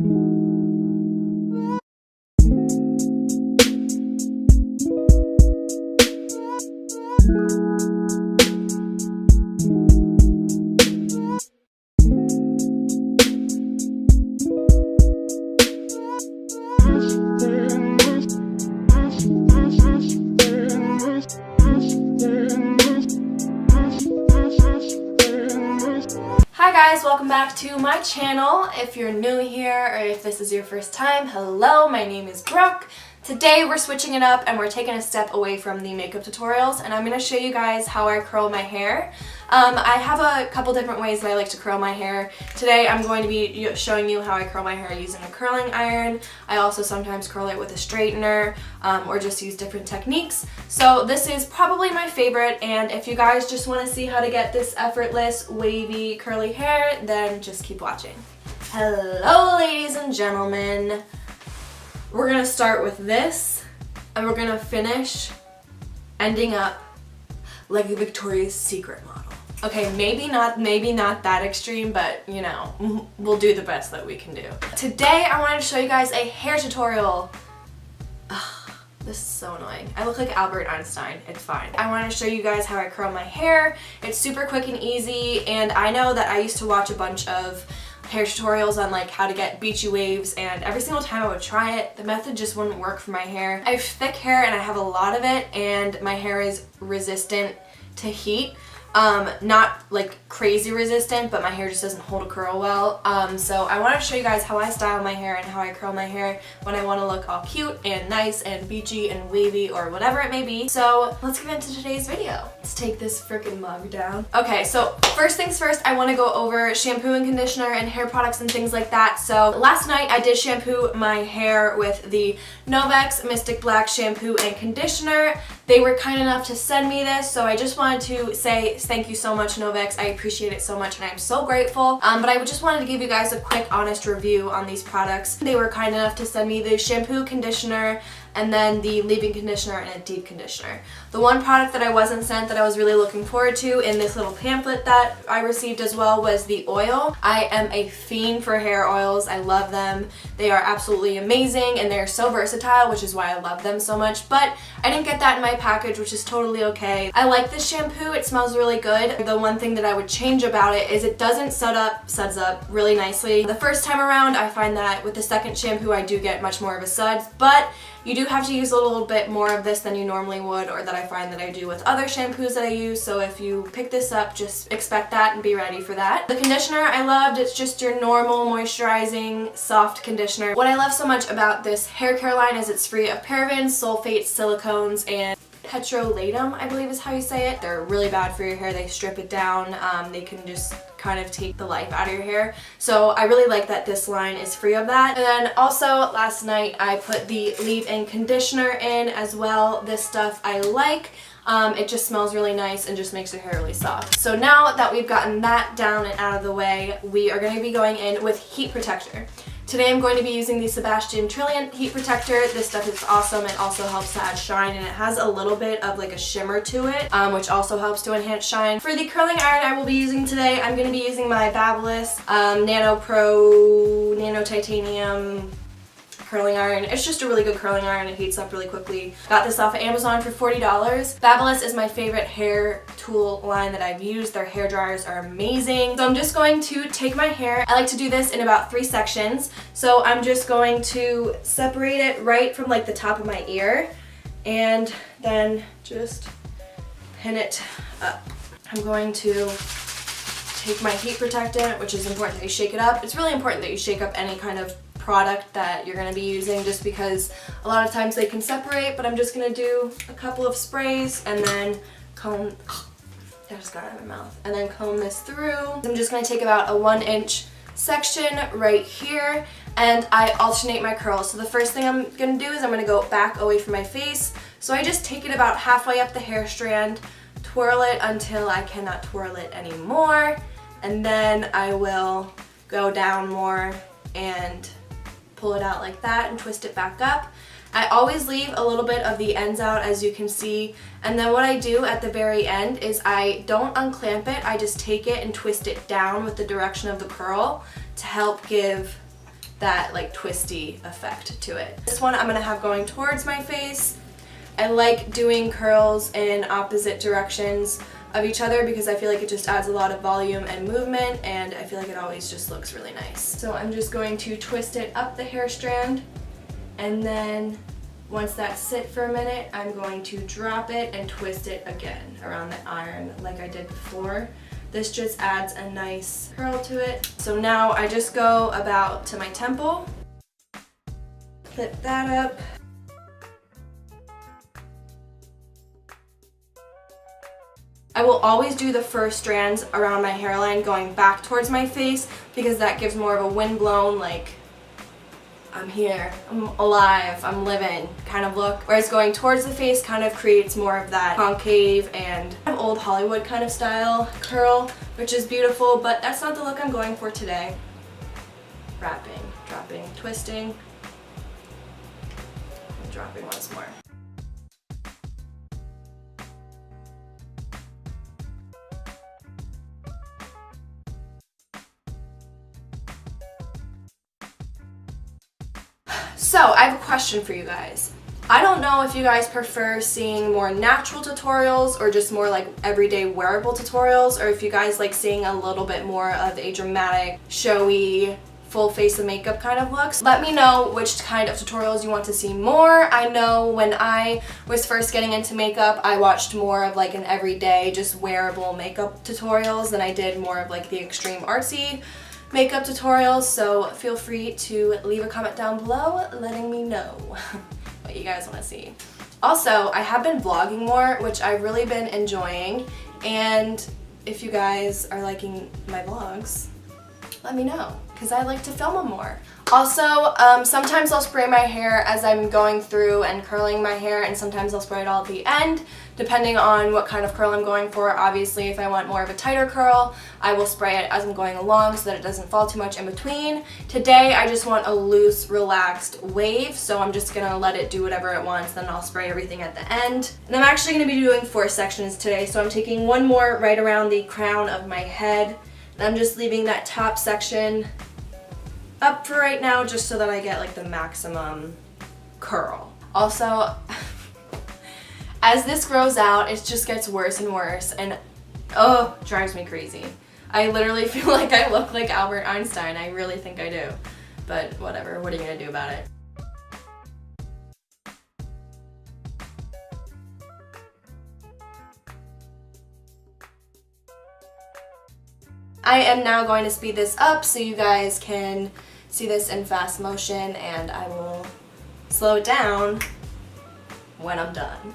Hi guys, welcome back to my channel. If you're new here or if this is your first time, hello, my name is Brooke. Today we're switching it up and we're taking a step away from the makeup tutorials, and I'm going to show you guys how I curl my hair. I have a couple different ways that I like to curl my hair. Today I'm going to be showing you how I curl my hair using a curling iron. I also sometimes curl it with a straightener or just use different techniques. So this is probably my favorite, and if you guys just want to see how to get this effortless, wavy, curly hair, then just keep watching. Hello ladies and gentlemen. We're going to start with this, and we're going to finish ending up like a Victoria's Secret model. Okay, maybe not that extreme, but you know, we'll do the best that we can do. Today I wanted to show you guys a hair tutorial. Ugh, this is so annoying. I look like Albert Einstein. It's fine. I wanted to show you guys how I curl my hair. It's super quick and easy, and I know that I used to watch a bunch of hair tutorials on like how to get beachy waves, and every single time I would try it, the method just wouldn't work for my hair. I have thick hair and I have a lot of it, and my hair is resistant to heat. Not like crazy resistant, but my hair just doesn't hold a curl well. So I wanted to show you guys how I style my hair and how I curl my hair when I want to look all cute and nice and beachy and wavy or whatever it may be. So let's get into today's video. Let's take this freaking mug down. Okay, so first things first, I want to go over shampoo and conditioner and hair products and things like that. So last night I did shampoo my hair with the Novex Mystic Black shampoo and conditioner. They were kind enough to send me this, so I just wanted to say thank you so much, Novex. I appreciate it so much and I'm so grateful. But I just wanted to give you guys a quick honest review on these products. They were kind enough to send me the shampoo, conditioner, and then the leave-in conditioner and a deep conditioner. The one product that I wasn't sent that I was really looking forward to in this little pamphlet that I received as well was the oil. I am a fiend for hair oils. I love them. They are absolutely amazing and they're so versatile, which is why I love them so much. But I didn't get that in my package, which is totally okay. I like this shampoo. It smells really good. The one thing that I would change about it is it doesn't suds up really nicely. The first time around, I find that with the second shampoo I do get much more of a suds, but you do have to use a little bit more of this than you normally would, or that I find that I do with other shampoos that I use. So if you pick this up, just expect that and be ready for that. The conditioner I loved. It's just your normal moisturizing soft conditioner. What I love so much about this hair care line is it's free of parabens, sulfates, silicones, and petrolatum, I believe is how you say it. They're really bad for your hair. They strip it down. They can just kind of take the life out of your hair. So I really like that this line is free of that. And then also last night I put the leave-in conditioner in as well. This stuff I like. It just smells really nice and just makes your hair really soft. So now that we've gotten that down and out of the way, we are going to be going in with heat protector. Today I'm going to be using the Sebastian Trilliant Heat Protector. This stuff is awesome. It also helps to add shine, and it has a little bit of like a shimmer to it, which also helps to enhance shine. For the curling iron I will be using today, I'm going to be using my Babyliss Nano Pro Nano Titanium curling iron. It's just a really good curling iron. It heats up really quickly. Got this off of Amazon for $40. Babyliss is my favorite hair tool line that I've used. Their hair dryers are amazing. So I'm just going to take my hair. I like to do this in about 3 sections. So I'm just going to separate it right from like the top of my ear and then just pin it up. I'm going to take my heat protectant, which is important that you shake it up. It's really important that you shake up any kind of product that you're going to be using, just because a lot of times they can separate, but I'm just going to do a couple of sprays and then comb, I just got it out of my mouth, and then comb this through. I'm just going to take about a 1-inch section right here, and I alternate my curls. So the first thing I'm going to do is I'm going to go back away from my face. So I just take it about halfway up the hair strand, twirl it until I cannot twirl it anymore, and then I will go down more and pull it out like that and twist it back up. I always leave a little bit of the ends out, as you can see, and then what I do at the very end is I don't unclamp it, I just take it and twist it down with the direction of the curl to help give that like twisty effect to it. This one I'm gonna have going towards my face. I like doing curls in opposite directions of each other because I feel like it just adds a lot of volume and movement, and I feel like it always just looks really nice. So I'm just going to twist it up the hair strand, and then once that's sit for a minute, I'm going to drop it and twist it again around the iron like I did before. This just adds a nice curl to it. So now I just go about to my temple, flip that up. I will always do the first strands around my hairline going back towards my face because that gives more of a windblown, like, I'm here, I'm alive, I'm living kind of look. Whereas going towards the face kind of creates more of that concave and old Hollywood kind of style curl, which is beautiful, but that's not the look I'm going for today. Wrapping, dropping, twisting, and dropping once more. So I have a question for you guys. I don't know if you guys prefer seeing more natural tutorials or just more like everyday wearable tutorials, or if you guys like seeing a little bit more of a dramatic, showy, full face of makeup kind of looks. Let me know which kind of tutorials you want to see more. I know when I was first getting into makeup, I watched more of like an everyday, just wearable makeup tutorials than I did more of like the extreme artsy makeup tutorials, so feel free to leave a comment down below letting me know what you guys want to see. Also, I have been vlogging more, which I've really been enjoying, and if you guys are liking my vlogs, let me know, because I like to film them more. Also, sometimes I'll spray my hair as I'm going through and curling my hair, and sometimes I'll spray it all at the end, depending on what kind of curl I'm going for. Obviously, if I want more of a tighter curl, I will spray it as I'm going along so that it doesn't fall too much in between. Today, I just want a loose, relaxed wave, so I'm just gonna let it do whatever it wants, then I'll spray everything at the end. And I'm actually gonna be doing 4 sections today, so I'm taking one more right around the crown of my head, and I'm just leaving that top section up for right now just so that I get like the maximum curl. Also, as this grows out, it just gets worse and worse, and oh, drives me crazy. I literally feel like I look like Albert Einstein. I really think I do. But whatever, what are you gonna do about it? I am now going to speed this up so you guys can see this in fast motion, and I will slow it down when I'm done.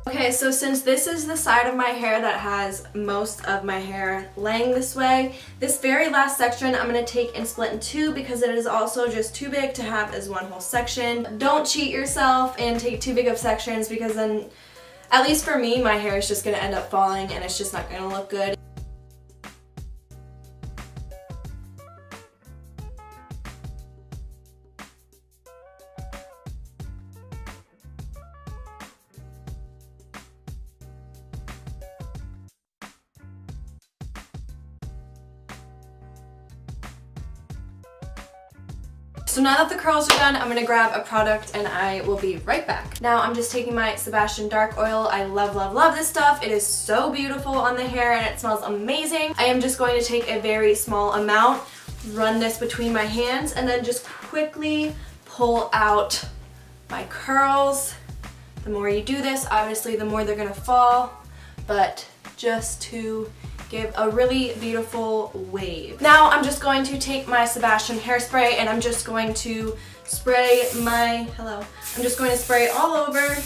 Okay, so since this is the side of my hair that has most of my hair laying this way, this very last section I'm going to take and split in 2 because it is also just too big to have as one whole section. Don't cheat yourself and take too big of sections, because then, at least for me, my hair is just going to end up falling and it's just not going to look good. So now that the curls are done, I'm going to grab a product and I will be right back. Now I'm just taking my Sebastian Dark Oil. I love, love, love this stuff. It is so beautiful on the hair and it smells amazing. I am just going to take a very small amount, run this between my hands, and then just quickly pull out my curls. The more you do this, obviously the more they're going to fall, but just to give a really beautiful wave. Now I'm just going to take my Sebastian hairspray and I'm just going to spray I'm just going to spray all over.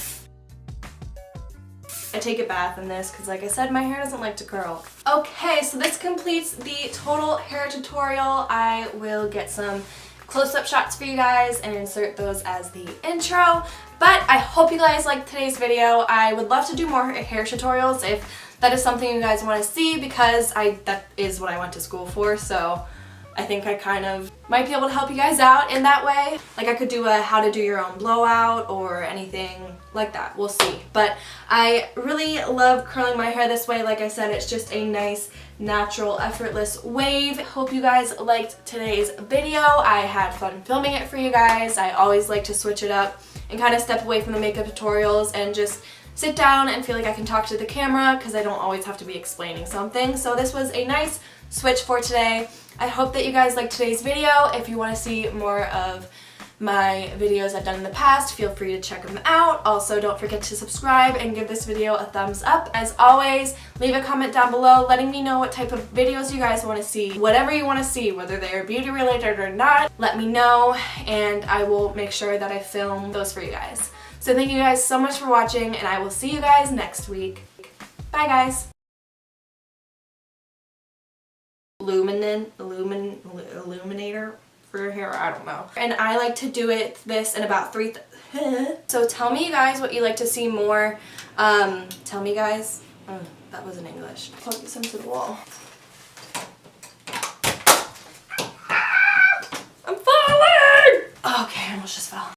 I take a bath in this because, like I said, my hair doesn't like to curl. Okay, so this completes the total hair tutorial. I will get some close-up shots for you guys and insert those as the intro. But I hope you guys liked today's video. I would love to do more hair tutorials if that is something you guys want to see, because that is what I went to school for, so I think I kind of might be able to help you guys out in that way. Like I could do a how to do your own blowout or anything like that. We'll see. But I really love curling my hair this way. Like I said, it's just a nice, natural, effortless wave. Hope you guys liked today's video. I had fun filming it for you guys. I always like to switch it up and kind of step away from the makeup tutorials and just sit down and feel like I can talk to the camera, because I don't always have to be explaining something. So this was a nice switch for today. I hope that you guys liked today's video. If you want to see more of my videos I've done in the past, feel free to check them out. Also, don't forget to subscribe and give this video a thumbs up. As always, leave a comment down below letting me know what type of videos you guys want to see. Whatever you want to see, whether they're beauty related or not, let me know and I will make sure that I film those for you guys. So thank you guys so much for watching, and I will see you guys next week. Bye guys! Illuminator for your hair, I don't know. And I like to do this in about so tell me you guys what you like to see more. Tell me guys. That wasn't English. Plug this into the wall. I'm falling! Okay, I almost just fell.